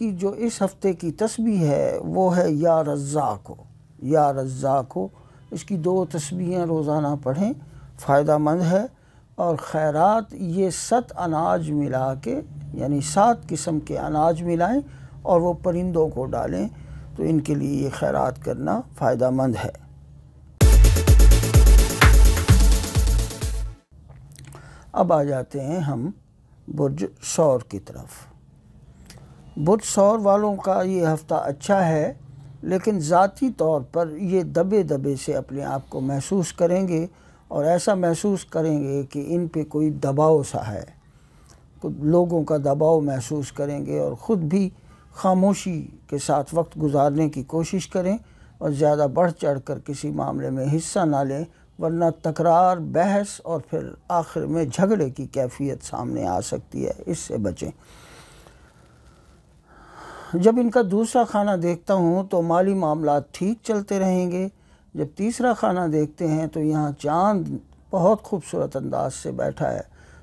کی جو اس ہفتے کی تسبیح ہے وہ ہے یا رزاق ہو، یا رزاق ہو۔ اس کی 2 تسبیحیں روزانہ پڑھیں، فائدہ مند ہے۔ اور خیرات یہ 7 اناج ملا کے، یعنی 7 قسم کے اناج ملائیں اور وہ پرندوں کو ڈالیں، تو ان کے لیے یہ خیرات کرنا فائدہ مند ہے۔ اب آ جاتے ہیں ہم برج ثور کی طرف۔ برج ثور والوں کا یہ ہفتہ اچھا ہے، لیکن ذاتی طور پر یہ دبے دبے سے اپنے آپ کو محسوس کریں گے اور ایسا محسوس کریں گے کہ ان پہ کوئی دباؤ سا ہے، لوگوں کا دباؤ محسوس کریں گے، اور خود بھی خاموشی کے ساتھ وقت گزارنے کی کوشش کریں اور زیادہ بڑھ چڑھ کر کسی معاملے میں حصہ نہ لیں، ورنہ تکرار، بحث اور پھر آخر میں جھگڑے کی کیفیت سامنے آ سکتی ہے، اس سے بچیں۔ جب ان کا دوسرا خانہ دیکھتا ہوں تو مالی معاملات ٹھیک چلتے رہیں گے۔ جب تیسرا خانہ دیکھتے ہیں تو یہاں چاند بہت خوبصورت انداز سے بیٹھا ہے،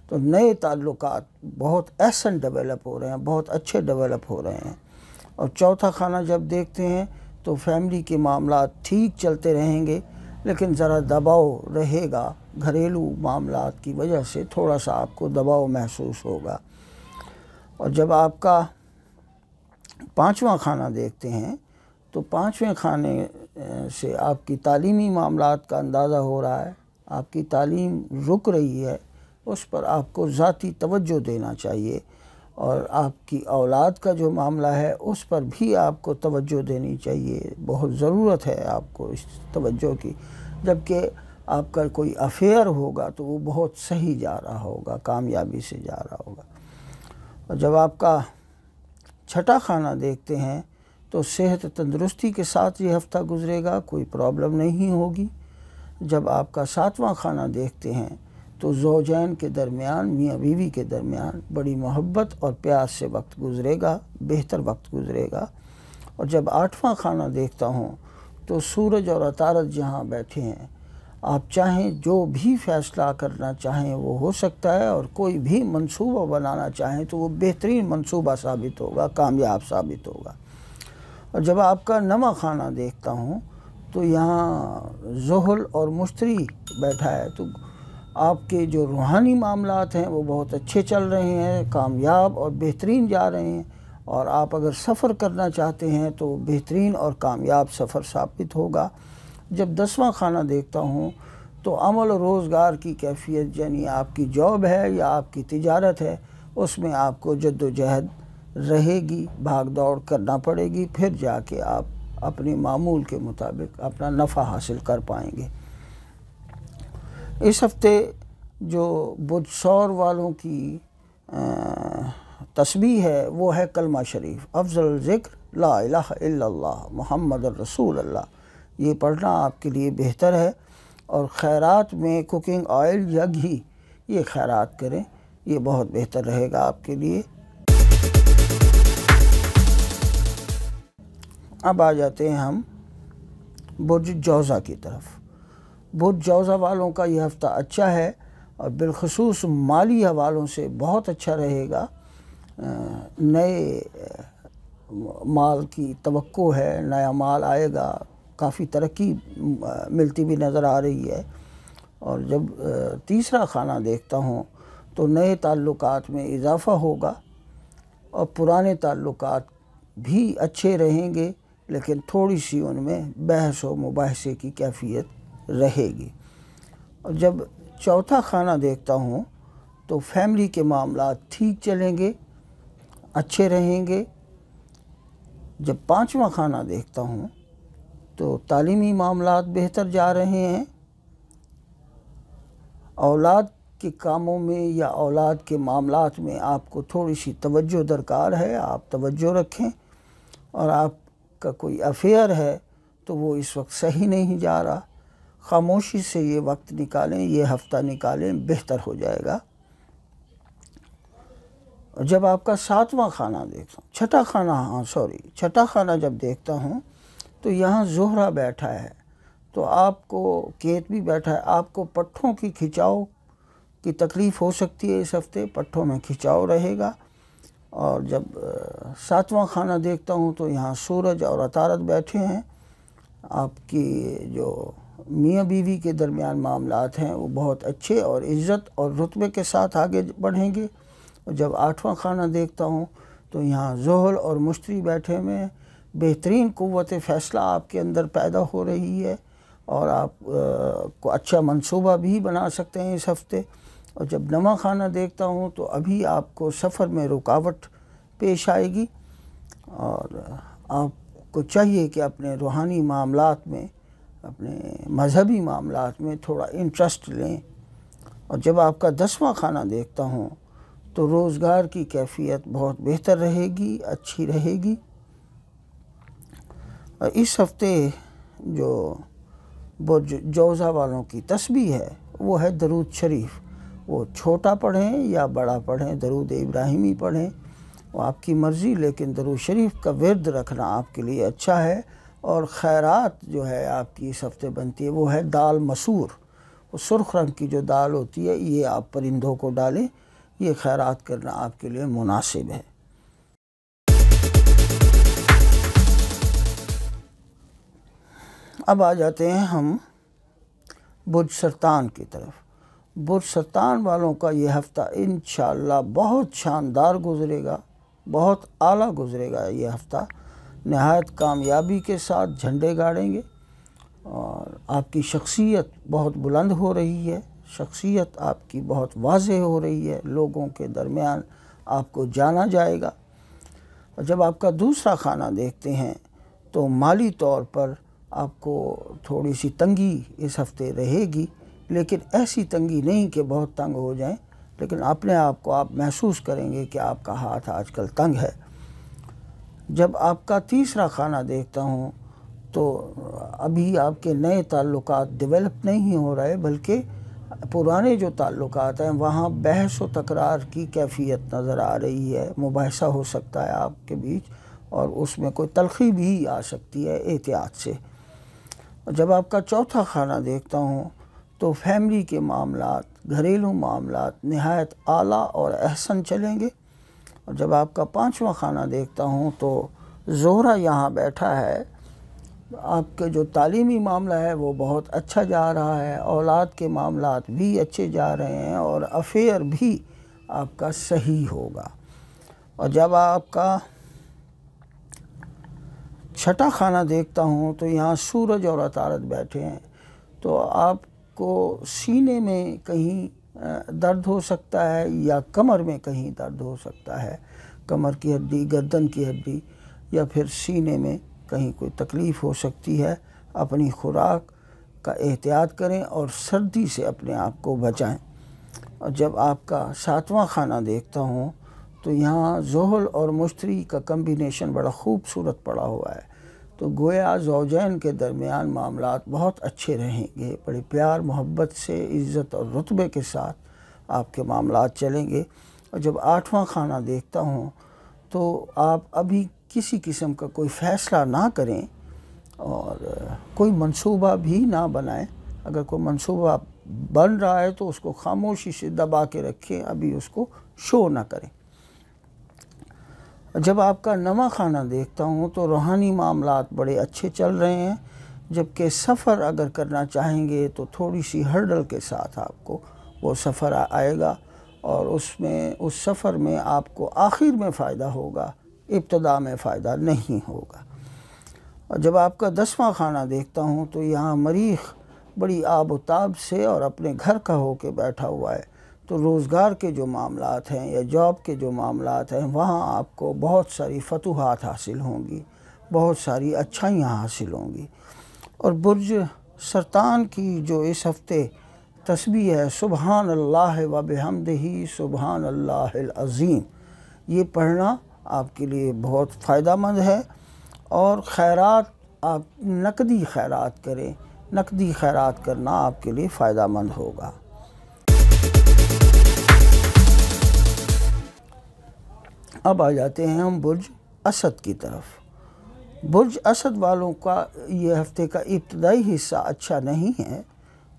تو نئے تعلقات بہت احسن ڈیولپ ہو رہے ہیں، بہت اچھے ڈیولپ ہو رہے ہیں۔ اور چوتھا خانہ جب دیکھتے ہیں تو فیملی کے معاملات ٹھیک چلتے رہیں گے، لیکن ذرا دباؤ رہے گا، گھریلو معاملات کی وجہ سے تھوڑا سا آپ کو دباؤ محسوس ہوگا۔ اور جب آپ کا 5واں خانہ دیکھتے ہیں تو 5ویں خانے سے آپ کی تعلیمی معاملات کا اندازہ ہو رہا ہے، آپ کی تعلیم رک رہی ہے، اس پر آپ کو ذاتی توجہ دینا چاہیے، اور آپ کی اولاد کا جو معاملہ ہے اس پر بھی آپ کو توجہ دینی چاہیے، بہت ضرورت ہے آپ کو اس توجہ کی۔ جبکہ آپ کا کوئی افیئر ہوگا تو وہ بہت صحیح جا رہا ہوگا، کامیابی سے جا رہا ہوگا۔ اور جب آپ کا 6واں خانہ دیکھتے ہیں تو صحت تندرستی کے ساتھ یہ ہفتہ گزرے گا، کوئی پرابلم نہیں ہوگی۔ جب آپ کا 7واں خانہ دیکھتے ہیں تو زوجین کے درمیان، میاں بیوی کے درمیان بڑی محبت اور پیار سے وقت گزرے گا، بہتر وقت گزرے گا۔ اور جب 8واں خانہ دیکھتا ہوں تو سورج اور عطارد جہاں بیٹھے ہیں، آپ چاہیں جو بھی فیصلہ کرنا چاہیں وہ ہو سکتا ہے، اور کوئی بھی منصوبہ بنانا چاہیں تو وہ بہترین منصوبہ ثابت ہوگا، کامیاب ثابت ہوگا۔ اور جب آپ کا 9واں خانہ دیکھتا ہوں تو یہاں زحل اور مشتری بیٹھا ہے، تو آپ کے جو روحانی معاملات ہیں وہ بہت اچھے چل رہے ہیں، کامیاب اور بہترین جا رہے ہیں، اور آپ اگر سفر کرنا چاہتے ہیں تو بہترین اور کامیاب سفر ثابت ہوگا۔ جب 10واں خانہ دیکھتا ہوں تو عمل و روزگار کی کیفیت، یعنی آپ کی جاب ہے یا آپ کی تجارت ہے، اس میں آپ کو جد و جہد رہے گی، بھاگ دوڑ کرنا پڑے گی، پھر جا کے آپ اپنے معمول کے مطابق اپنا نفع حاصل کر پائیں گے۔ اس ہفتے جو برج ثور والوں کی تسبیح ہے وہ ہے کلمہ شریف، افضل الذکر لا الہ الا اللہ محمد الرسول اللہ۔ یہ پڑھنا آپ کے لیے بہتر ہے، اور خیرات میں کوکنگ آئل یا گھی، یہ خیرات کریں، یہ بہت بہتر رہے گا آپ کے لیے۔ اب آ جاتے ہیں ہم برج جوزہ کی طرف۔ برج جوزہ والوں کا یہ ہفتہ اچھا ہے، اور بالخصوص مالی حوالوں سے بہت اچھا رہے گا۔ نئے مال کی توقع ہے، نیا مال آئے گا، کافی ترقی ملتی بھی نظر آ رہی ہے۔ اور جب تیسرا خانہ دیکھتا ہوں تو نئے تعلقات میں اضافہ ہوگا، اور پرانے تعلقات بھی اچھے رہیں گے، لیکن تھوڑی سی ان میں بحث و مباحثے کی کیفیت رہے گی۔ اور جب چوتھا خانہ دیکھتا ہوں تو فیملی کے معاملات ٹھیک چلیں گے، اچھے رہیں گے۔ جب 5واں خانہ دیکھتا ہوں تو تعلیمی معاملات بہتر جا رہے ہیں۔ اولاد کے کاموں میں یا اولاد کے معاملات میں آپ کو تھوڑی سی توجہ درکار ہے، آپ توجہ رکھیں۔ اور آپ کا کوئی افیئر ہے تو وہ اس وقت صحیح نہیں جا رہا، خاموشی سے یہ وقت نکالیں، یہ ہفتہ نکالیں، بہتر ہو جائے گا۔ اور جب آپ کا 7واں خانہ دیکھتا ہوں، چھٹا خانہ جب دیکھتا ہوں تو یہاں زہرہ بیٹھا ہے، تو آپ کو کیت بھی بیٹھا ہے، آپ کو پٹھوں کی کھچاؤ کی تکلیف ہو سکتی ہے۔ اس ہفتے پٹھوں میں کھچاؤ رہے گا، اور جب 7واں خانہ دیکھتا ہوں تو یہاں سورج اور عطارد بیٹھے ہیں. آپ کی جو میاں بیوی کے درمیان معاملات ہیں وہ بہت اچھے اور عزت اور رتبے کے ساتھ آگے بڑھیں گے. اور جب 8واں خانہ دیکھتا ہوں تو یہاں زحل اور مشتری بیٹھے ہوئے ہیں. بہترین قوت فیصلہ آپ کے اندر پیدا ہو رہی ہے اور آپ کو اچھا منصوبہ بھی بنا سکتے ہیں اس ہفتے. اور جب 9واں خانہ دیکھتا ہوں تو ابھی آپ کو سفر میں رکاوٹ پیش آئے گی اور آپ کو چاہیے کہ اپنے روحانی معاملات میں، اپنے مذہبی معاملات میں تھوڑا انٹرسٹ لیں. اور جب آپ کا 10واں خانہ دیکھتا ہوں تو روزگار کی کیفیت بہت بہتر رہے گی، اچھی رہے گی. اور اس ہفتے جو برج جوزہ والوں کی تسبیح ہے وہ ہے درود شریف. وہ چھوٹا پڑھیں یا بڑا پڑھیں، درود ابراہیمی پڑھیں، وہ آپ کی مرضی، لیکن درود شریف کا ورد رکھنا آپ کے لیے اچھا ہے. اور خیرات جو ہے آپ کی اس ہفتے بنتی ہے وہ ہے دال مسور. وہ سرخ رنگ کی جو دال ہوتی ہے یہ آپ پرندوں کو ڈالیں، یہ خیرات کرنا آپ کے لیے مناسب ہے. اب آ جاتے ہیں ہم برج سرطان کی طرف. برج سرطان والوں کا یہ ہفتہ انشاءاللہ بہت شاندار گزرے گا، بہت اعلیٰ گزرے گا. یہ ہفتہ نہایت کامیابی کے ساتھ جھنڈے گاڑیں گے اور آپ کی شخصیت بہت بلند ہو رہی ہے، شخصیت آپ کی بہت واضح ہو رہی ہے، لوگوں کے درمیان آپ کو جانا جائے گا. اور جب آپ کا دوسرا خانہ دیکھتے ہیں تو مالی طور پر آپ کو تھوڑی سی تنگی اس ہفتے رہے گی، لیکن ایسی تنگی نہیں کہ بہت تنگ ہو جائیں، لیکن اپنے آپ کو آپ محسوس کریں گے کہ آپ کا ہاتھ آج کل تنگ ہے. جب آپ کا تیسرا خانہ دیکھتا ہوں تو ابھی آپ کے نئے تعلقات ڈیولپ نہیں ہو رہے، بلکہ پرانے جو تعلقات ہیں وہاں بحث و تکرار کی کیفیت نظر آ رہی ہے. مباحثہ ہو سکتا ہے آپ کے بیچ اور اس میں کوئی تلخی بھی آ سکتی ہے، احتیاط سے. جب آپ کا چوتھا خانہ دیکھتا ہوں تو فیملی کے معاملات، گھریلو معاملات نہایت اعلیٰ اور احسن چلیں گے. اور جب آپ کا پانچواں خانہ دیکھتا ہوں تو زہرہ یہاں بیٹھا ہے. آپ کے جو تعلیمی معاملہ ہے وہ بہت اچھا جا رہا ہے، اولاد کے معاملات بھی اچھے جا رہے ہیں اور افیئر بھی آپ کا صحیح ہوگا. اور جب آپ کا چھٹا خانہ دیکھتا ہوں تو یہاں سورج اور عطارد بیٹھے ہیں، تو آپ کو سینے میں کہیں درد ہو سکتا ہے یا کمر میں کہیں درد ہو سکتا ہے، کمر کی ہڈی، گردن کی ہڈی یا پھر سینے میں کہیں کوئی تکلیف ہو سکتی ہے. اپنی خوراک کا احتیاط کریں اور سردی سے اپنے آپ کو بچائیں. اور جب آپ کا ساتواں خانہ دیکھتا ہوں تو یہاں زحل اور مشتری کا کمبینیشن بڑا خوبصورت پڑا ہوا ہے، تو گویا زوجین کے درمیان معاملات بہت اچھے رہیں گے، بڑے پیار محبت سے، عزت اور رتبے کے ساتھ آپ کے معاملات چلیں گے. اور جب آٹھواں خانہ دیکھتا ہوں تو آپ ابھی کسی قسم کا کوئی فیصلہ نہ کریں اور کوئی منصوبہ بھی نہ بنائیں. اگر کوئی منصوبہ بن رہا ہے تو اس کو خاموشی سے دبا کے رکھیں، ابھی اس کو شو نہ کریں. جب آپ کا نواں خانہ دیکھتا ہوں تو روحانی معاملات بڑے اچھے چل رہے ہیں، جبکہ سفر اگر کرنا چاہیں گے تو تھوڑی سی ہرڈل کے ساتھ آپ کو وہ سفر آئے گا اور اس سفر میں آپ کو آخر میں فائدہ ہوگا، ابتدا میں فائدہ نہیں ہوگا. اور جب آپ کا 10واں خانہ دیکھتا ہوں تو یہاں مریخ بڑی آب و تاب سے اور اپنے گھر کا ہو کے بیٹھا ہوا ہے، تو روزگار کے جو معاملات ہیں یا جاب کے جو معاملات ہیں وہاں آپ کو بہت ساری فتوحات حاصل ہوں گی، بہت ساری اچھائیاں حاصل ہوں گی. اور برج سرطان کی جو اس ہفتے تسبیح ہے سبحان اللہ و بحمدہ سبحان اللہ العظیم، یہ پڑھنا آپ کے لیے بہت فائدہ مند ہے. اور خیرات، آپ نقدی خیرات کریں، نقدی خیرات کرنا آپ کے لیے فائدہ مند ہوگا. اب آ جاتے ہیں ہم برج اسد کی طرف. برج اسد والوں کا یہ ہفتے کا ابتدائی حصہ اچھا نہیں ہے،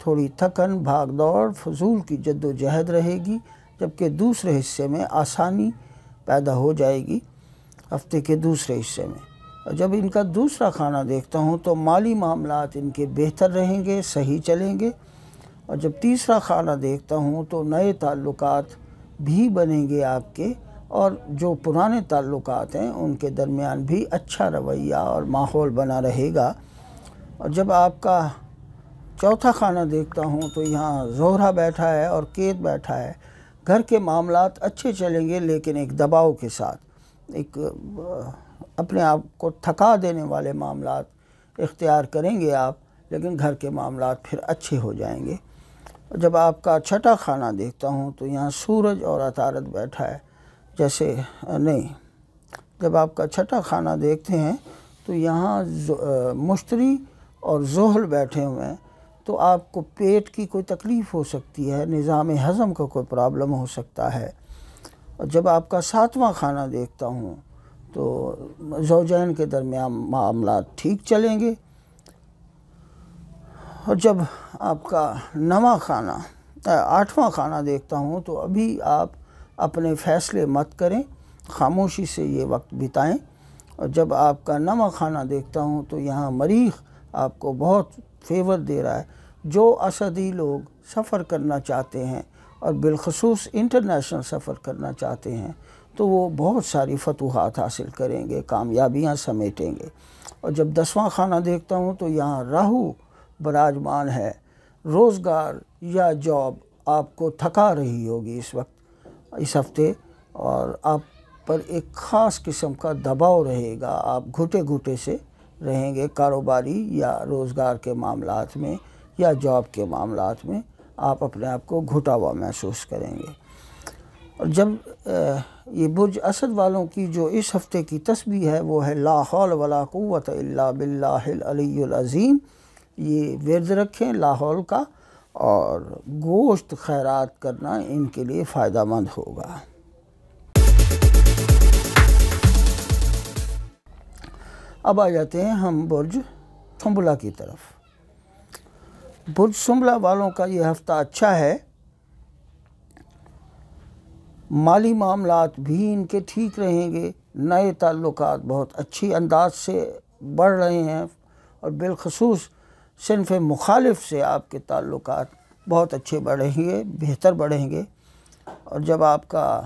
تھوڑی تھکن، بھاگ دوڑ، فضول کی جد و جہد رہے گی، جبکہ دوسرے حصے میں آسانی، پیدا ہو جائے گی ہفتے کے دوسرے حصے میں۔ اور جب ان کا دوسرا خانہ دیکھتا ہوں تو مالی معاملات ان کے بہتر رہیں گے، صحیح چلیں گے۔ اور جب تیسرا خانہ دیکھتا ہوں تو نئے تعلقات بھی بنیں گے آپ کے، اور جو پرانے تعلقات ہیں ان کے درمیان بھی اچھا رویہ اور ماحول بنا رہے گا۔ اور جب آپ کا چوتھا خانہ دیکھتا ہوں تو یہاں زہرہ بیٹھا ہے اور کیت بیٹھا ہے۔ گھر کے معاملات اچھے چلیں گے لیکن ایک دباؤ کے ساتھ، ایک اپنے آپ کو تھکا دینے والے معاملات اختیار کریں گے آپ، لیکن گھر کے معاملات پھر اچھے ہو جائیں گے۔ جب آپ کا چھٹا خانہ دیکھتا ہوں تو یہاں سورج اور عطارد بیٹھا ہے، جیسے نہیں، جب آپ کا چھٹا خانہ دیکھتے ہیں تو یہاں مشتری اور زحل بیٹھے ہوئے ہیں، تو آپ کو پیٹ کی کوئی تکلیف ہو سکتی ہے، نظام ہضم کا کوئی پرابلم ہو سکتا ہے۔ اور جب آپ کا ساتواں خانہ دیکھتا ہوں تو زوجین کے درمیان معاملات ٹھیک چلیں گے۔ اور جب آپ کا آٹھواں خانہ دیکھتا ہوں تو ابھی آپ اپنے فیصلے مت کریں، خاموشی سے یہ وقت بتائیں۔ اور جب آپ کا نواں خانہ دیکھتا ہوں تو یہاں مریخ آپ کو بہت فیور دے رہا ہے۔ جو اسدی لوگ سفر کرنا چاہتے ہیں اور بالخصوص انٹرنیشنل سفر کرنا چاہتے ہیں تو وہ بہت ساری فتوحات حاصل کریں گے، کامیابیاں سمیٹیں گے۔ اور جب 10واں خانہ دیکھتا ہوں تو یہاں راہو براجمان ہے۔ روزگار یا جاب آپ کو تھکا رہی ہوگی اس ہفتے، اور آپ پر ایک خاص قسم کا دباؤ رہے گا، آپ گھٹے گھٹے سے رہیں گے کاروباری یا روزگار کے معاملات میں یا جاب کے معاملات میں، آپ اپنے آپ کو گھٹا ہوا محسوس کریں گے۔ اور جب یہ برج اسد والوں کی جو اس ہفتے کی تسبیح ہے وہ ہے لا حول ولا قوت الا باللہ العلی العظیم۔ یہ ورد رکھیں لا حول کا، اور گوشت خیرات کرنا ان کے لیے فائدہ مند ہوگا۔ اب آ جاتے ہیں ہم برج سنبلہ کی طرف۔ برج سنبلہ والوں کا یہ ہفتہ اچھا ہے، مالی معاملات بھی ان کے ٹھیک رہیں گے، نئے تعلقات بہت اچھی انداز سے بڑھ رہے ہیں، اور بالخصوص صنف مخالف سے آپ کے تعلقات بہت اچھے بڑھیں گے، بہتر بڑھیں گے۔ اور جب آپ کا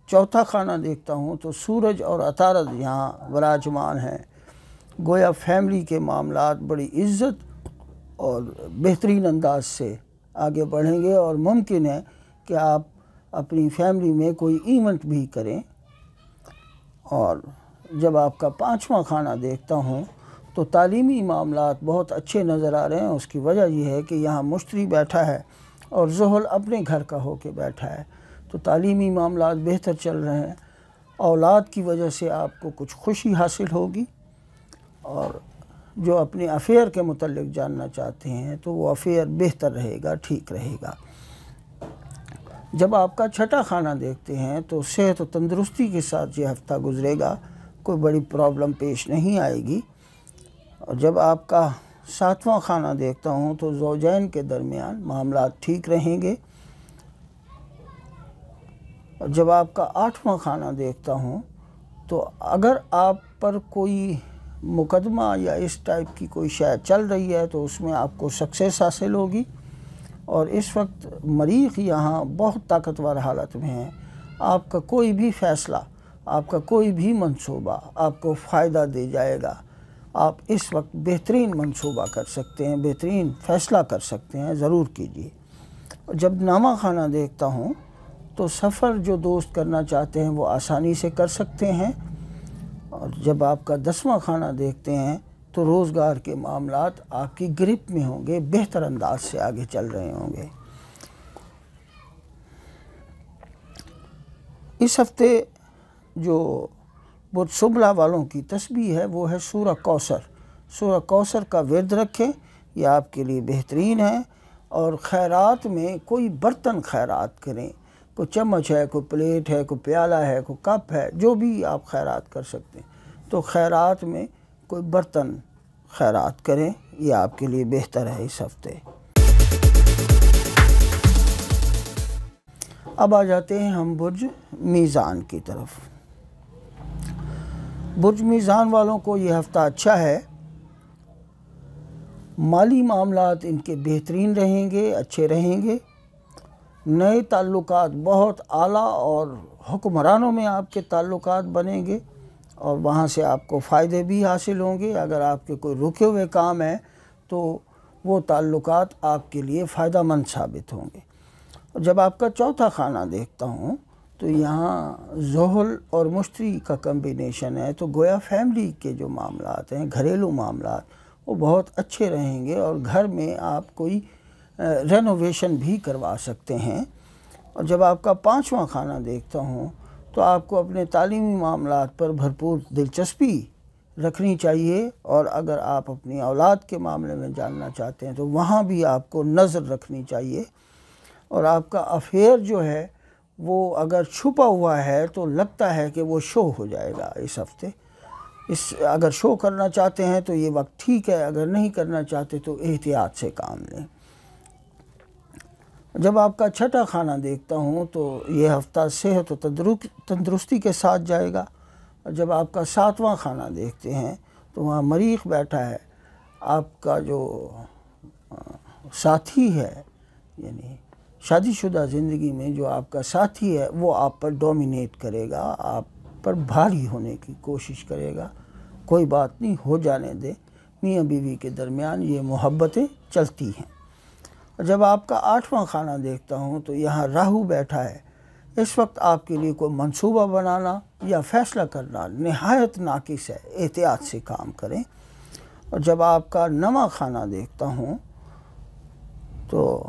چوتھا خانہ دیکھتا ہوں تو سورج اور عطارد یہاں وراجمان ہیں، گویا فیملی کے معاملات بڑی عزت اور بہترین انداز سے آگے بڑھیں گے، اور ممکن ہے کہ آپ اپنی فیملی میں کوئی ایونٹ بھی کریں۔ اور جب آپ کا پانچواں خانہ دیکھتا ہوں تو تعلیمی معاملات بہت اچھے نظر آ رہے ہیں۔ اس کی وجہ یہ ہے کہ یہاں مشتری بیٹھا ہے اور زحل اپنے گھر کا ہو کے بیٹھا ہے، تو تعلیمی معاملات بہتر چل رہے ہیں۔ اولاد کی وجہ سے آپ کو کچھ خوشی حاصل ہوگی، اور جو اپنے افیئر کے متعلق جاننا چاہتے ہیں تو وہ افیئر بہتر رہے گا، ٹھیک رہے گا۔ جب آپ کا چھٹا خانہ دیکھتے ہیں تو صحت و تندرستی کے ساتھ یہ ہفتہ گزرے گا، کوئی بڑی پرابلم پیش نہیں آئے گی۔ اور جب آپ کا ساتواں خانہ دیکھتا ہوں تو زوجین کے درمیان معاملات ٹھیک رہیں گے۔ اور جب آپ کا آٹھواں خانہ دیکھتا ہوں تو اگر آپ پر کوئی مقدمہ یا اس ٹائپ کی کوئی شے چل رہی ہے تو اس میں آپ کو سکسیس حاصل ہوگی۔ اور اس وقت مریخ یہاں بہت طاقتور حالت میں ہے، آپ کا کوئی بھی فیصلہ، آپ کا کوئی بھی منصوبہ آپ کو فائدہ دے جائے گا۔ آپ اس وقت بہترین منصوبہ کر سکتے ہیں، بہترین فیصلہ کر سکتے ہیں، ضرور کیجیے۔ جب نامہ خانہ دیکھتا ہوں تو سفر جو دوست کرنا چاہتے ہیں وہ آسانی سے کر سکتے ہیں۔ اور جب آپ کا 10واں خانہ دیکھتے ہیں تو روزگار کے معاملات آپ کی گرپ میں ہوں گے، بہتر انداز سے آگے چل رہے ہوں گے۔ اس ہفتے جو برج سنبلہ والوں کی تسبیح ہے وہ ہے سورہ کوثر۔ سورہ کوثر کا ورد رکھیں، یہ آپ کے لیے بہترین ہے۔ اور خیرات میں کوئی برتن خیرات کریں، کوئی چمچ ہے، کوئی پلیٹ ہے، کوئی پیالہ ہے، کوئی کپ ہے، جو بھی آپ خیرات کر سکتے ہیں، تو خیرات میں کوئی برتن خیرات کریں، یہ آپ کے لیے بہتر ہے اس ہفتے۔ اب آ جاتے ہیں ہم برج میزان کی طرف۔ برج میزان والوں کو یہ ہفتہ اچھا ہے، مالی معاملات ان کے بہترین رہیں گے، اچھے رہیں گے، نئے تعلقات بہت اعلیٰ اور حکمرانوں میں آپ کے تعلقات بنیں گے اور وہاں سے آپ کو فائدے بھی حاصل ہوں گے۔ اگر آپ کے کوئی رکے ہوئے کام ہیں تو وہ تعلقات آپ کے لیے فائدہ مند ثابت ہوں گے۔ اور جب آپ کا چوتھا خانہ دیکھتا ہوں تو یہاں زحل اور مشتری کا کمبینیشن ہے، تو گویا فیملی کے جو معاملات ہیں، گھریلو معاملات، وہ بہت اچھے رہیں گے اور گھر میں آپ کوئی رینوویشن بھی کروا سکتے ہیں۔ اور جب آپ کا پانچواں خانہ دیکھتا ہوں تو آپ کو اپنے تعلیمی معاملات پر بھرپور دلچسپی رکھنی چاہیے، اور اگر آپ اپنی اولاد کے معاملے میں جاننا چاہتے ہیں تو وہاں بھی آپ کو نظر رکھنی چاہیے۔ اور آپ کا افیئر جو ہے وہ اگر چھپا ہوا ہے تو لگتا ہے کہ وہ شو ہو جائے گا اس ہفتے۔ اگر شو کرنا چاہتے ہیں تو یہ وقت ٹھیک ہے، اگر نہیں کرنا چاہتے تو احتیاط سے کام لیں۔ جب آپ کا چھٹا خانہ دیکھتا ہوں تو یہ ہفتہ صحت و تندرستی کے ساتھ جائے گا۔ اور جب آپ کا ساتواں خانہ دیکھتے ہیں تو وہاں مریخ بیٹھا ہے، آپ کا جو ساتھی ہے، یعنی شادی شدہ زندگی میں جو آپ کا ساتھی ہے وہ آپ پر ڈومینیٹ کرے گا، آپ پر بھاری ہونے کی کوشش کرے گا۔ کوئی بات نہیں، ہو جانے دے، میاں بیوی کے درمیان یہ محبتیں چلتی ہیں۔ جب آپ کا آٹھواں خانہ دیکھتا ہوں تو یہاں راہو بیٹھا ہے۔ اس وقت آپ کے لیے کوئی منصوبہ بنانا یا فیصلہ کرنا نہایت ناقص ہے، احتیاط سے کام کریں۔ اور جب آپ کا نواں خانہ دیکھتا ہوں تو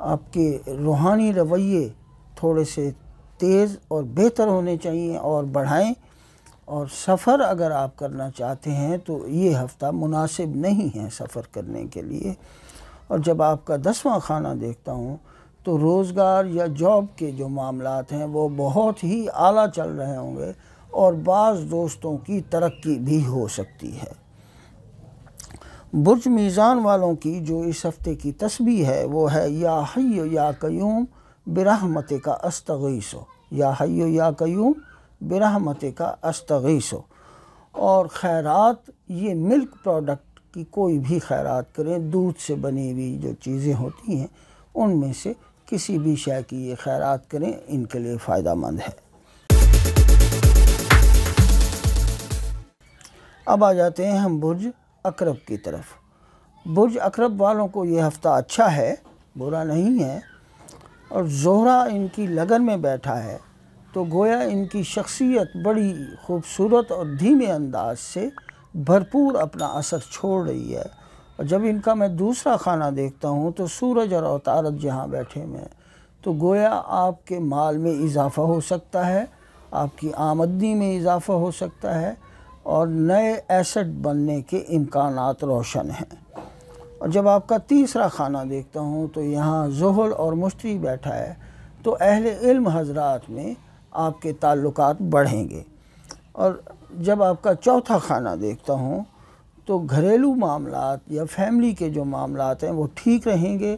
آپ کے روحانی رویے تھوڑے سے تیز اور بہتر ہونے چاہیے اور بڑھائیں، اور سفر اگر آپ کرنا چاہتے ہیں تو یہ ہفتہ مناسب نہیں ہے سفر کرنے کے لیے۔ اور جب آپ کا 10واں خانہ دیکھتا ہوں تو روزگار یا جاب کے جو معاملات ہیں وہ بہت ہی اعلیٰ چل رہے ہوں گے اور بعض دوستوں کی ترقی بھی ہو سکتی ہے۔ برج میزان والوں کی جو اس ہفتے کی تسبیح ہے وہ ہے یا حی یا قیوم برحمتک استغیث، یا حی یا قیوم برحمتک استغیث۔ اور خیرات، یہ ملک پروڈکٹ کی کوئی بھی خیرات کریں، دودھ سے بنی ہوئی جو چیزیں ہوتی ہیں ان میں سے کسی بھی شے کی یہ خیرات کریں، ان کے لیے فائدہ مند ہے۔ اب آ جاتے ہیں ہم برج عقرب کی طرف۔ برج عقرب والوں کو یہ ہفتہ اچھا ہے، برا نہیں ہے، اور زہرہ ان کی لگن میں بیٹھا ہے، تو گویا ان کی شخصیت بڑی خوبصورت اور دھیمے انداز سے بھرپور اپنا اثر چھوڑ رہی ہے۔ اور جب ان کا میں دوسرا خانہ دیکھتا ہوں تو سورج اور عطارد جہاں بیٹھے ہوئے ہیں، تو گویا آپ کے مال میں اضافہ ہو سکتا ہے، آپ کی آمدنی میں اضافہ ہو سکتا ہے، اور نئے ایسٹ بننے کے امکانات روشن ہیں۔ اور جب آپ کا تیسرا خانہ دیکھتا ہوں تو یہاں زحل اور مشتری بیٹھا ہے، تو اہل علم حضرات میں آپ کے تعلقات بڑھیں گے۔ اور جب آپ کا چوتھا خانہ دیکھتا ہوں تو گھریلو معاملات یا فیملی کے جو معاملات ہیں وہ ٹھیک رہیں گے۔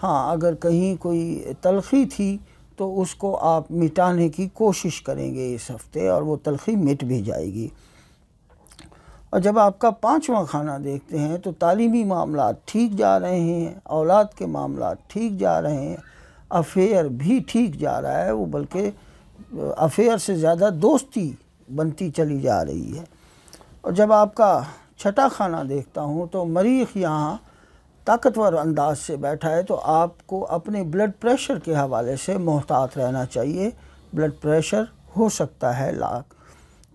ہاں، اگر کہیں کوئی تلخی تھی تو اس کو آپ مٹانے کی کوشش کریں گے اس ہفتے، اور وہ تلخی مٹ بھی جائے گی۔ اور جب آپ کا پانچواں خانہ دیکھتے ہیں تو تعلیمی معاملات ٹھیک جا رہے ہیں، اولاد کے معاملات ٹھیک جا رہے ہیں، افیئر بھی ٹھیک جا رہا ہے، وہ بلکہ افیئر سے زیادہ دوستی بنتی چلی جا رہی ہے۔ اور جب آپ کا چھٹا خانہ دیکھتا ہوں تو مریخ یہاں طاقتور انداز سے بیٹھا ہے، تو آپ کو اپنے بلڈ پریشر کے حوالے سے محتاط رہنا چاہیے۔ بلڈ پریشر ہو سکتا ہے لاک،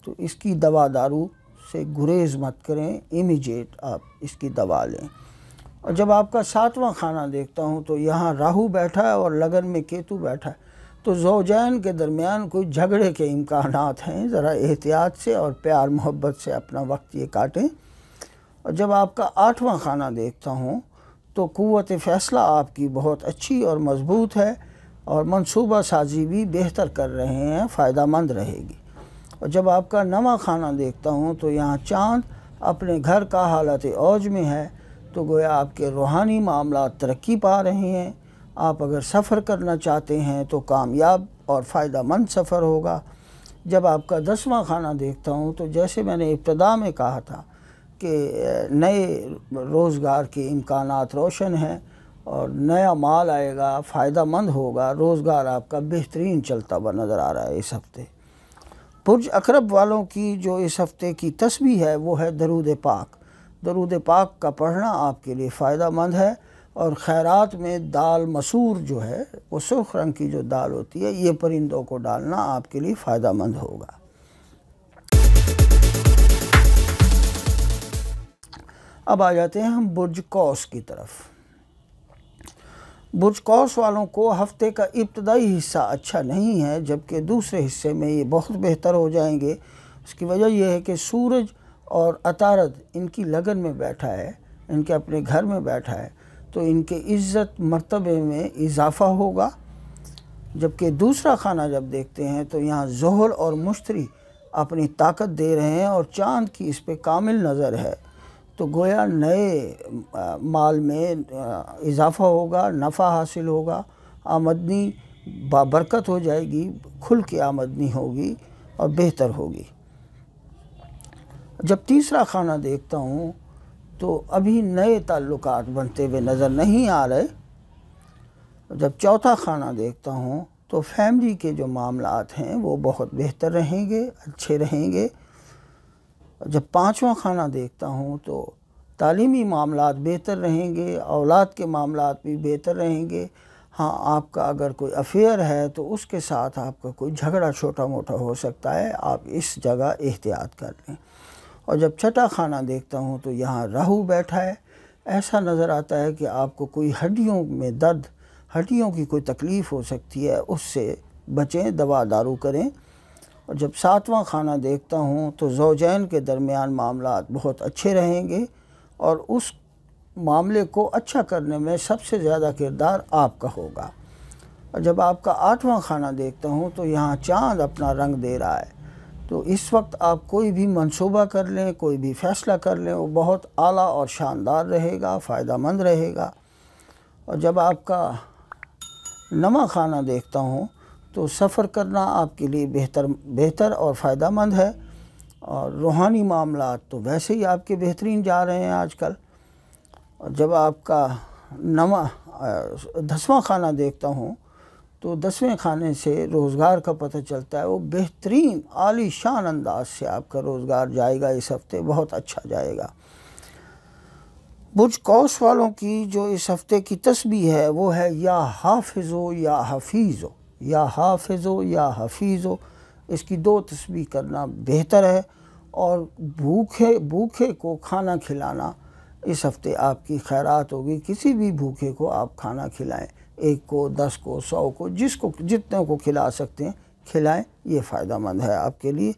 تو اس کی دوا دارو سے گریز مت کریں، امیجیٹ آپ اس کی دوا لیں۔ اور جب آپ کا ساتواں خانہ دیکھتا ہوں تو یہاں راہو بیٹھا ہے اور لگن میں کیتو بیٹھا ہے، تو زوجین کے درمیان کوئی جھگڑے کے امکانات ہیں، ذرا احتیاط سے اور پیار محبت سے اپنا وقت یہ کاٹیں۔ اور جب آپ کا آٹھواں خانہ دیکھتا ہوں تو قوت فیصلہ آپ کی بہت اچھی اور مضبوط ہے، اور منصوبہ سازی بھی بہتر کر رہے ہیں، فائدہ مند رہے گی۔ اور جب آپ کا نواں خانہ دیکھتا ہوں تو یہاں چاند اپنے گھر کا حالت اوج میں ہے، تو گویا آپ کے روحانی معاملات ترقی پا رہے ہیں، آپ اگر سفر کرنا چاہتے ہیں تو کامیاب اور فائدہ مند سفر ہوگا۔ جب آپ کا 10واں خانہ دیکھتا ہوں تو جیسے میں نے ابتدا میں کہا تھا کہ نئے روزگار کے امکانات روشن ہیں اور نیا مال آئے گا، فائدہ مند ہوگا، روزگار آپ کا بہترین چلتا ہوا نظر آ رہا ہے اس ہفتے۔ برج اقرب والوں کی جو اس ہفتے کی تسبیح ہے وہ ہے درود پاک۔ درود پاک کا پڑھنا آپ کے لیے فائدہ مند ہے، اور خیرات میں دال مسور جو ہے، وہ سرخ رنگ کی جو دال ہوتی ہے، یہ پرندوں کو ڈالنا آپ کے لیے فائدہ مند ہوگا۔ اب آ جاتے ہیں ہم برج قوس کی طرف۔ برج قوس والوں کو ہفتے کا ابتدائی حصہ اچھا نہیں ہے، جبکہ دوسرے حصے میں یہ بہت بہتر ہو جائیں گے۔ اس کی وجہ یہ ہے کہ سورج اور عطارد ان کی لگن میں بیٹھا ہے، ان کے اپنے گھر میں بیٹھا ہے، تو ان کے عزت مرتبے میں اضافہ ہوگا۔ جبکہ دوسرا خانہ جب دیکھتے ہیں تو یہاں زحل اور مشتری اپنی طاقت دے رہے ہیں اور چاند کی اس پہ کامل نظر ہے، تو گویا نئے مال میں اضافہ ہوگا، نفع حاصل ہوگا، آمدنی بابرکت ہو جائے گی، کھل کے آمدنی ہوگی اور بہتر ہوگی۔ جب تیسرا خانہ دیکھتا ہوں تو ابھی نئے تعلقات بنتے ہوئے نظر نہیں آ رہے۔ جب چوتھا خانہ دیکھتا ہوں تو فیملی کے جو معاملات ہیں وہ بہت بہتر رہیں گے، اچھے رہیں گے۔ جب پانچواں خانہ دیکھتا ہوں تو تعلیمی معاملات بہتر رہیں گے، اولاد کے معاملات بھی بہتر رہیں گے۔ ہاں، آپ کا اگر کوئی افیئر ہے تو اس کے ساتھ آپ کا کوئی جھگڑا چھوٹا موٹا ہو سکتا ہے، آپ اس جگہ احتیاط کر لیں۔ اور جب چھٹا خانہ دیکھتا ہوں تو یہاں راہو بیٹھا ہے، ایسا نظر آتا ہے کہ آپ کو کوئی ہڈیوں میں درد، ہڈیوں کی کوئی تکلیف ہو سکتی ہے، اس سے بچیں، دوا دارو کریں۔ اور جب ساتواں خانہ دیکھتا ہوں تو زوجین کے درمیان معاملات بہت اچھے رہیں گے، اور اس معاملے کو اچھا کرنے میں سب سے زیادہ کردار آپ کا ہوگا۔ اور جب آپ کا آٹھواں خانہ دیکھتا ہوں تو یہاں چاند اپنا رنگ دے رہا ہے، تو اس وقت آپ کوئی بھی منصوبہ کر لیں، کوئی بھی فیصلہ کر لیں، وہ بہت اعلیٰ اور شاندار رہے گا، فائدہ مند رہے گا۔ اور جب آپ کا نواں خانہ دیکھتا ہوں تو سفر کرنا آپ کے لیے بہتر اور فائدہ مند ہے، اور روحانی معاملات تو ویسے ہی آپ کے بہترین جا رہے ہیں آج کل۔ اور جب آپ کا 10واں خانہ دیکھتا ہوں تو 10ویں خانے سے روزگار کا پتہ چلتا ہے، وہ بہترین عالی شان انداز سے آپ کا روزگار جائے گا، اس ہفتے بہت اچھا جائے گا۔ برج قوس والوں کی جو اس ہفتے کی تسبیح ہے وہ ہے یا حافظو یا حفیظو، یا حافظو یا حفیظو۔ اس کی 2 تسبیح کرنا بہتر ہے، اور بھوکے کو کھانا کھلانا اس ہفتے آپ کی خیرات ہوگی۔ کسی بھی بھوکے کو آپ کھانا کھلائیں، 1 کو، 10 کو، 100 کو، جتنے کو کھلا سکتے ہیں کھلائیں، یہ فائدہ مند ہے آپ کے لیے۔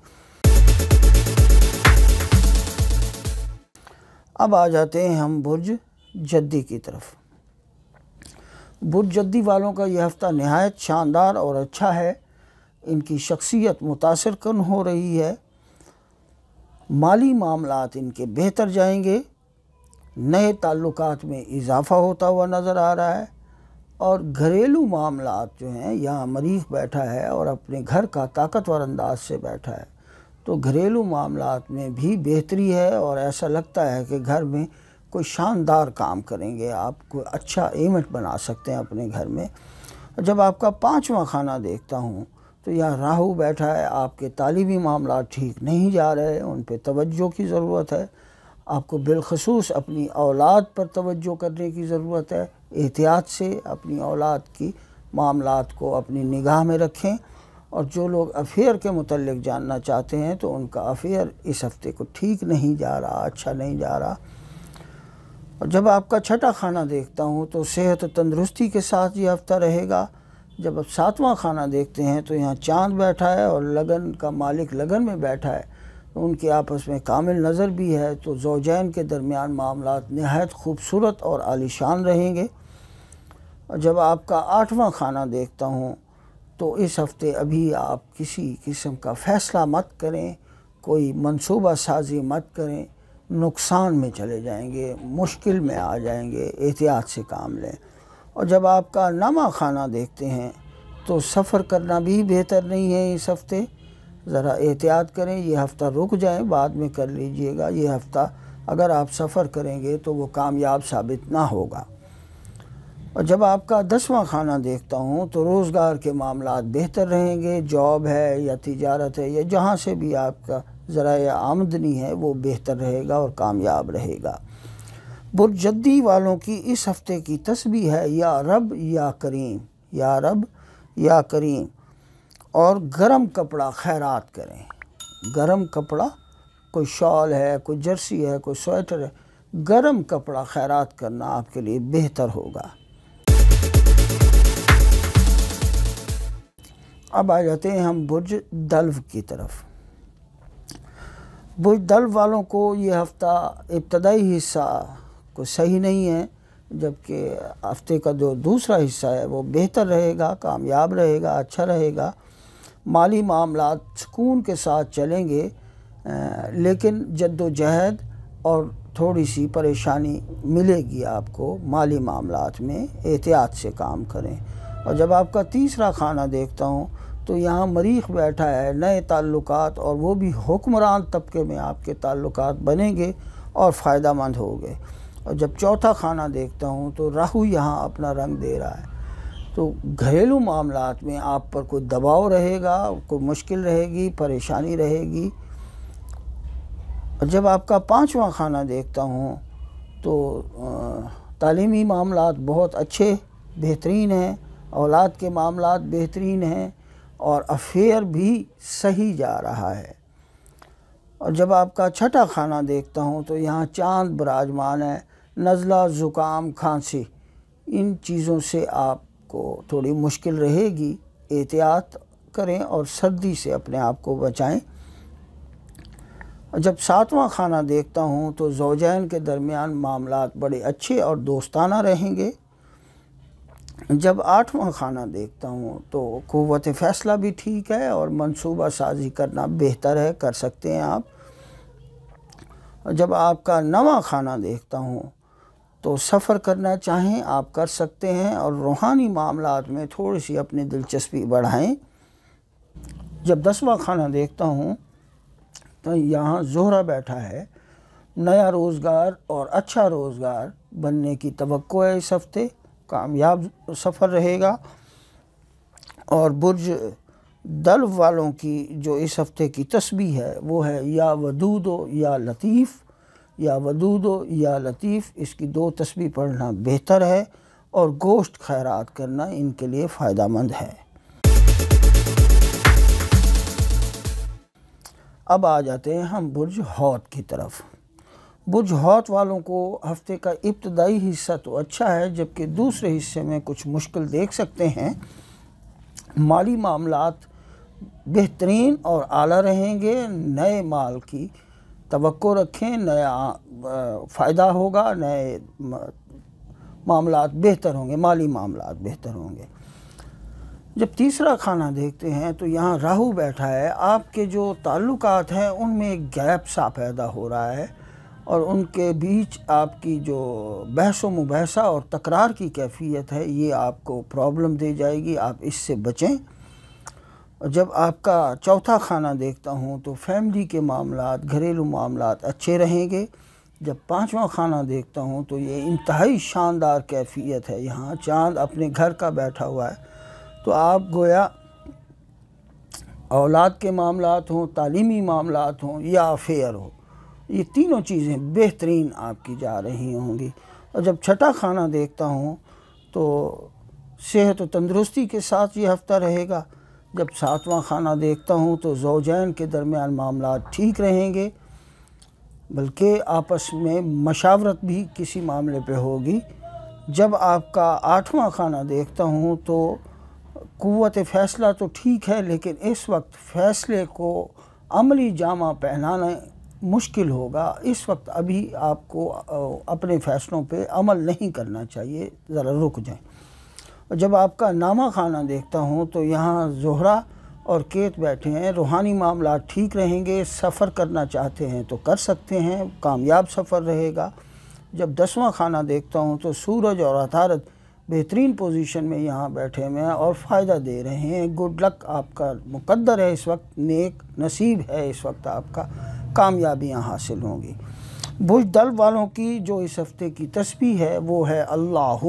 اب آ جاتے ہیں ہم برج جدی کی طرف۔ برج جدی والوں کا یہ ہفتہ نہایت شاندار اور اچھا ہے، ان کی شخصیت متاثر کن ہو رہی ہے، مالی معاملات ان کے بہتر جائیں گے، نئے تعلقات میں اضافہ ہوتا ہوا نظر آ رہا ہے، اور گھریلو معاملات جو ہیں، یہاں مریخ بیٹھا ہے اور اپنے گھر کا طاقتور انداز سے بیٹھا ہے، تو گھریلو معاملات میں بھی بہتری ہے، اور ایسا لگتا ہے کہ گھر میں کوئی شاندار کام کریں گے، آپ کو اچھا ایونٹ بنا سکتے ہیں اپنے گھر میں۔ جب آپ کا 5واں خانہ دیکھتا ہوں تو یہاں راہو بیٹھا ہے، آپ کے تعلیمی معاملات ٹھیک نہیں جا رہے، ان پہ توجہ کی ضرورت ہے، آپ کو بالخصوص اپنی اولاد پر توجہ کرنے کی ضرورت ہے، احتیاط سے اپنی اولاد کی معاملات کو اپنی نگاہ میں رکھیں۔ اور جو لوگ افیئر کے متعلق جاننا چاہتے ہیں تو ان کا افیئر اس ہفتے کو ٹھیک نہیں جا رہا، اچھا نہیں جا رہا۔ اور جب آپ کا 6واں خانہ دیکھتا ہوں تو صحت و تندرستی کے ساتھ یہ ہفتہ رہے گا۔ جب آپ 7واں خانہ دیکھتے ہیں تو یہاں چاند بیٹھا ہے اور لگن کا مالک لگن میں بیٹھا ہے، ان کے آپس میں کامل نظر بھی ہے، تو زوجین کے درمیان معاملات نہایت خوبصورت اور عالیشان رہیں گے۔ اور جب آپ کا 8واں خانہ دیکھتا ہوں تو اس ہفتے ابھی آپ کسی قسم کا فیصلہ مت کریں، کوئی منصوبہ سازی مت کریں، نقصان میں چلے جائیں گے، مشکل میں آ جائیں گے، احتیاط سے کام لیں۔ اور جب آپ کا نامہ خانہ دیکھتے ہیں تو سفر کرنا بھی بہتر نہیں ہے اس ہفتے، ذرا احتیاط کریں، یہ ہفتہ رک جائیں، بعد میں کر لیجئے گا۔ یہ ہفتہ اگر آپ سفر کریں گے تو وہ کامیاب ثابت نہ ہوگا۔ اور جب آپ کا 10واں خانہ دیکھتا ہوں تو روزگار کے معاملات بہتر رہیں گے، جاب ہے یا تجارت ہے یا جہاں سے بھی آپ کا ذرائع آمدنی ہے وہ بہتر رہے گا اور کامیاب رہے گا۔ برج جدی والوں کی اس ہفتے کی تسبیح ہے یا رب یا کریم، یا رب یا کریم، اور گرم کپڑا خیرات کریں۔ گرم کپڑا، کوئی شال ہے، کوئی جرسی ہے، کوئی سویٹر ہے، گرم کپڑا خیرات کرنا آپ کے لیے بہتر ہوگا۔ اب آ جاتے ہیں ہم برج دلو کی طرف۔ برج دلو والوں کو یہ ہفتہ ابتدائی حصہ کوئی صحیح نہیں ہے، جبکہ ہفتے کا جو دوسرا حصہ ہے وہ بہتر رہے گا، کامیاب رہے گا، اچھا رہے گا۔ مالی معاملات سکون کے ساتھ چلیں گے، لیکن جد و جہد اور تھوڑی سی پریشانی ملے گی آپ کو مالی معاملات میں، احتیاط سے کام کریں۔ اور جب آپ کا تیسرا خانہ دیکھتا ہوں تو یہاں مریخ بیٹھا ہے، نئے تعلقات اور وہ بھی حکمران طبقے میں آپ کے تعلقات بنیں گے اور فائدہ مند ہوگے۔ اور جب چوتھا خانہ دیکھتا ہوں تو راہو یہاں اپنا رنگ دے رہا ہے، تو گھریلو معاملات میں آپ پر کوئی دباؤ رہے گا، کوئی مشکل رہے گی، پریشانی رہے گی۔ اور جب آپ کا 5واں خانہ دیکھتا ہوں تو تعلیمی معاملات بہت اچھے بہترین ہیں، اولاد کے معاملات بہترین ہیں، اور افیئر بھی صحیح جا رہا ہے۔ اور جب آپ کا 6واں خانہ دیکھتا ہوں تو یہاں چاند براجمان ہے، نزلہ، زکام، کھانسی، ان چیزوں سے آپ کو تھوڑی مشکل رہے گی، احتیاط کریں اور سردی سے اپنے آپ کو بچائیں۔ جب 7واں خانہ دیکھتا ہوں تو زوجین کے درمیان معاملات بڑے اچھے اور دوستانہ رہیں گے۔ جب 8واں خانہ دیکھتا ہوں تو قوت فیصلہ بھی ٹھیک ہے اور منصوبہ سازی کرنا بہتر ہے، کر سکتے ہیں آپ۔ جب آپ کا 9واں خانہ دیکھتا ہوں تو سفر کرنا چاہیں آپ کر سکتے ہیں اور روحانی معاملات میں تھوڑی سی اپنی دلچسپی بڑھائیں۔ جب 10واں خانہ دیکھتا ہوں تو یہاں زہرہ بیٹھا ہے، نیا روزگار اور اچھا روزگار بننے کی توقع ہے اس ہفتے، کامیاب سفر رہے گا۔ اور برج دلو والوں کی جو اس ہفتے کی تسبیح ہے وہ ہے یا ودود و یا لطیف، یا ودود و یا لطیف، اس کی 2 تسبیح پڑھنا بہتر ہے، اور گوشت خیرات کرنا ان کے لیے فائدہ مند ہے۔ اب آ جاتے ہیں ہم برج حوت کی طرف۔ برج حوت والوں کو ہفتے کا ابتدائی حصہ تو اچھا ہے، جبکہ دوسرے حصے میں کچھ مشکل دیکھ سکتے ہیں۔ مالی معاملات بہترین اور اعلیٰ رہیں گے، نئے مال کی توقع رکھیں، نیا فائدہ ہوگا، نئے معاملات بہتر ہوں گے، مالی معاملات بہتر ہوں گے۔ جب تیسرا خانہ دیکھتے ہیں تو یہاں راہو بیٹھا ہے، آپ کے جو تعلقات ہیں ان میں ایک گیپ سا پیدا ہو رہا ہے، اور ان کے بیچ آپ کی جو بحث و مباحثہ اور تکرار کی کیفیت ہے یہ آپ کو پرابلم دے جائے گی، آپ اس سے بچیں۔ جب آپ کا 4تھا خانہ دیکھتا ہوں تو فیملی کے معاملات، گھریلو معاملات اچھے رہیں گے۔ جب 5واں خانہ دیکھتا ہوں تو یہ انتہائی شاندار کیفیت ہے، یہاں چاند اپنے گھر کا بیٹھا ہوا ہے، تو آپ گویا اولاد کے معاملات ہوں، تعلیمی معاملات ہوں یا افیئر ہو، یہ تینوں چیزیں بہترین آپ کی جا رہی ہوں گی۔ اور جب 6واں خانہ دیکھتا ہوں تو صحت و تندرستی کے ساتھ یہ ہفتہ رہے گا۔ جب 7واں خانہ دیکھتا ہوں تو زوجین کے درمیان معاملات ٹھیک رہیں گے، بلکہ آپس میں مشاورت بھی کسی معاملے پہ ہوگی۔ جب آپ کا 8واں خانہ دیکھتا ہوں تو قوت فیصلہ تو ٹھیک ہے، لیکن اس وقت فیصلے کو عملی جامہ پہنانا مشکل ہوگا، اس وقت ابھی آپ کو اپنے فیصلوں پہ عمل نہیں کرنا چاہیے، ذرا رک جائیں۔ اور جب آپ کا نامہ خانہ دیکھتا ہوں تو یہاں زہرہ اور کیت بیٹھے ہیں، روحانی معاملات ٹھیک رہیں گے، سفر کرنا چاہتے ہیں تو کر سکتے ہیں، کامیاب سفر رہے گا۔ جب 10واں خانہ دیکھتا ہوں تو سورج اور عطارد بہترین پوزیشن میں یہاں بیٹھے ہوئے ہیں اور فائدہ دے رہے ہیں. گڈ لک آپ کا مقدر ہے اس وقت، نیک نصیب ہے اس وقت آپ کا، کامیابیاں حاصل ہوں گی. بزدل والوں کی جو اس ہفتے کی تسبیح ہے وہ ہے اللہ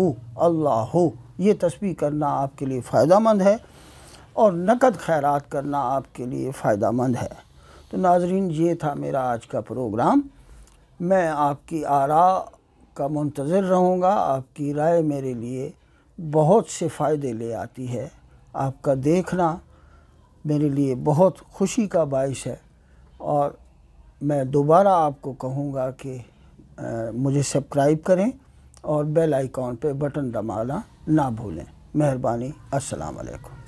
اللہ. یہ تسبیح کرنا آپ کے لیے فائدہ مند ہے اور نقد خیرات کرنا آپ کے لیے فائدہ مند ہے. تو ناظرین، یہ تھا میرا آج کا پروگرام. میں آپ کی آراء کا منتظر رہوں گا. آپ کی رائے میرے لیے بہت سے فائدے لے آتی ہے. آپ کا دیکھنا میرے لیے بہت خوشی کا باعث ہے، اور میں دوبارہ آپ کو کہوں گا کہ مجھے سبسکرائب کریں اور بیل آئیکن پہ بٹن دبانا نہ بھولیں. مہربانی. السلام علیکم.